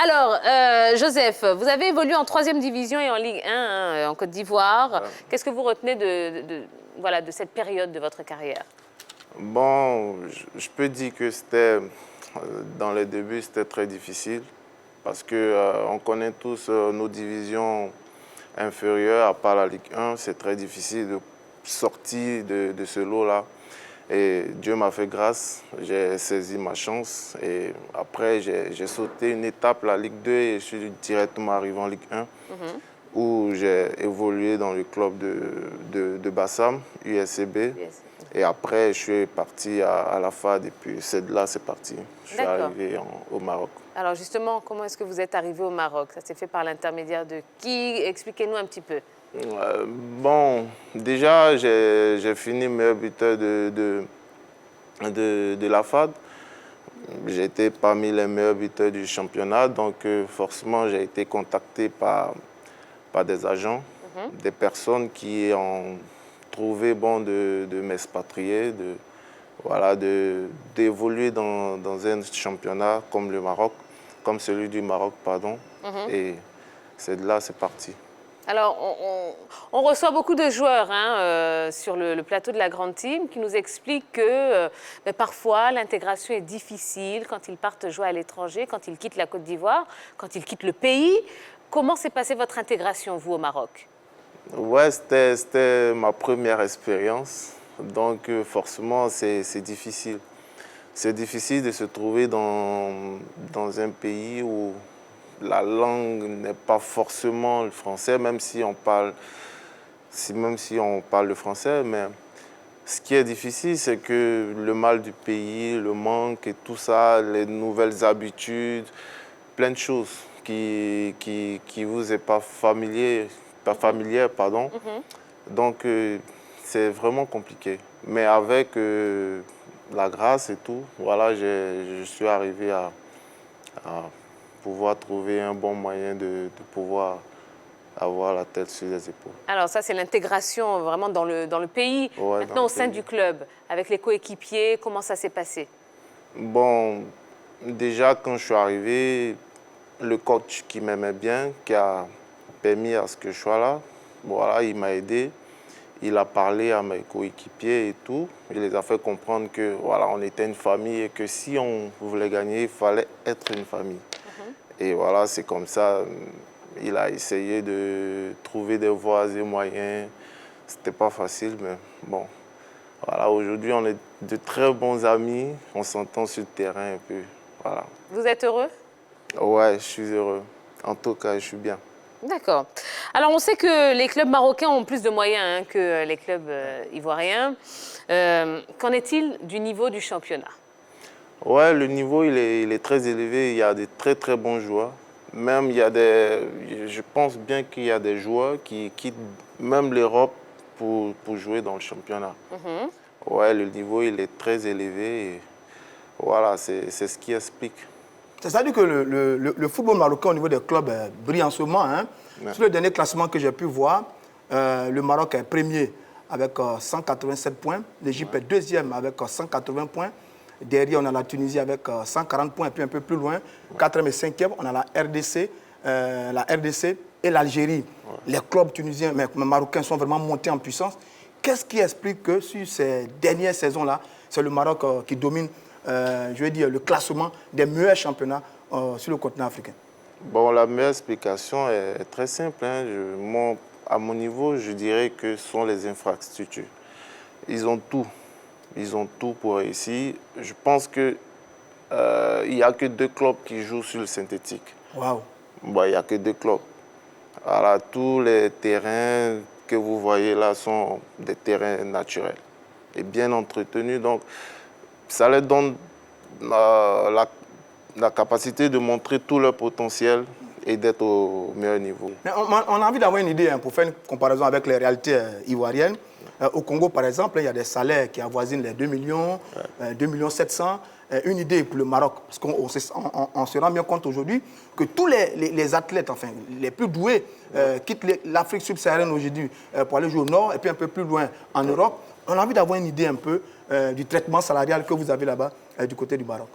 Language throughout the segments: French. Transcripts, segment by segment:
Alors, Joseph, vous avez évolué en 3e division et en Ligue 1 hein, en Côte d'Ivoire. Ouais. Qu'est-ce que vous retenez voilà, de cette période de votre carrière? Bon, je peux dire que c'était, dans les débuts, c'était très difficile parce qu'on connaît tous nos divisions inférieures, à part la Ligue 1. C'est très difficile de sortir de ce lot-là. Et Dieu m'a fait grâce, j'ai saisi ma chance et après j'ai sauté une étape, la Ligue 2, et je suis directement arrivé en Ligue 1 où j'ai évolué dans le club de Bassam, USCB. Et après, je suis parti à la FAD et puis c'est de là, c'est parti. Je suis arrivé au Maroc. Alors justement, comment est-ce que vous êtes arrivé au Maroc? Ça s'est fait par l'intermédiaire de qui? Expliquez-nous un petit peu. Bon, déjà, j'ai fini meilleur buteur de la FAD. J'ai été parmi les meilleurs buteurs du championnat, donc forcément, j'ai été contacté par des agents, des personnes qui ont trouvé bon de m'expatrier, d'évoluer dans un championnat comme le Maroc, comme celui du Maroc, pardon. Et c'est de là, c'est parti. Alors, on reçoit beaucoup de joueurs hein, sur le plateau de la Grande Team qui nous expliquent que parfois l'intégration est difficile quand ils partent jouer à l'étranger, quand ils quittent la Côte d'Ivoire, quand ils quittent le pays. Comment s'est passée votre intégration, vous, au Maroc? Ouais, c'était ma première expérience, donc forcément c'est difficile. C'est difficile de se trouver dans un pays où la langue n'est pas forcément le français, même si on parle le français, mais ce qui est difficile, c'est que le mal du pays, le manque et tout ça, les nouvelles habitudes, plein de choses qui vous est pas familière, pardon. Donc c'est vraiment compliqué. Mais avec la grâce et tout, voilà, je suis arrivé à pouvoir trouver un bon moyen de pouvoir avoir la tête sur les épaules. Alors ça, c'est l'intégration vraiment dans le pays. Ouais, maintenant, au sein du club, avec les coéquipiers, comment ça s'est passé? Bon, déjà, quand je suis arrivé, le coach qui m'aimait bien, qui a permis à ce que je sois là, voilà, il m'a aidé. Il a parlé à mes coéquipiers et tout. Il les a fait comprendre que voilà, on était une famille et que si on voulait gagner, il fallait être une famille. Et voilà, c'est comme ça. Il a essayé de trouver des voies et moyens. C'était pas facile, mais bon. Voilà, aujourd'hui, on est de très bons amis. On s'entend sur le terrain et puis voilà. Vous êtes heureux? Ouais, je suis heureux. En tout cas, je suis bien. D'accord. Alors, on sait que les clubs marocains ont plus de moyens hein, que les clubs ivoiriens. Qu'en est-il du niveau du championnat? Ouais, le niveau, il est très élevé. Il y a des très, très bons joueurs. Même, je pense bien qu'il y a des joueurs qui quittent même l'Europe pour jouer dans le championnat. Ouais, le niveau, il est très élevé. Et voilà, c'est ce qui explique. C'est-à-dire que le football marocain au niveau des clubs brille en ce moment. Hein. Ouais. Sur le dernier classement que j'ai pu voir, le Maroc est premier avec 187 points. L'Égypte est deuxième avec 180 points. Derrière, on a la Tunisie avec 140 points. Et puis un peu plus loin, quatrième et cinquième, on a la RDC et l'Algérie. Les clubs tunisiens, mais marocains sont vraiment montés en puissance. Qu'est-ce qui explique que sur ces dernières saisons-là, c'est le Maroc qui domine je vais dire, le classement des meilleurs championnats sur le continent africain? Bon, la meilleure explication est très simple. Hein. À mon niveau, je dirais que ce sont les infrastructures. Ils ont tout. Ils ont tout pour réussir. Je pense qu'il n'y a que 2 clubs qui jouent sur le synthétique. Waouh! Bon, il n'y a que 2 clubs. Alors, tous les terrains que vous voyez là sont des terrains naturels et bien entretenus. Donc, ça leur donne la capacité de montrer tout leur potentiel et d'être au meilleur niveau. Mais on a envie d'avoir une idée hein, pour faire une comparaison avec les réalités ivoiriennes. Au Congo, par exemple, il y a des salaires qui avoisinent les 2 millions, 2 millions 700. Une idée pour le Maroc, parce qu'on se rend bien compte aujourd'hui que tous les athlètes, enfin les plus doués, quittent l'Afrique subsaharienne aujourd'hui pour aller jouer au nord et puis un peu plus loin en Europe. On a envie d'avoir une idée un peu du traitement salarial que vous avez là-bas du côté du Maroc.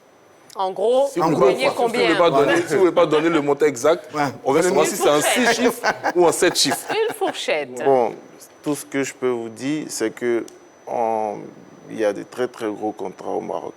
En gros, Si vous vous gagnez ne combien? voulez pas donner le montant exact, Ouais. on va savoir Une si c'est un fourchette. 6 chiffres ou un 7 chiffres. Une fourchette. Bon, tout ce que je peux vous dire, c'est que il y a de très très gros contrats au Maroc.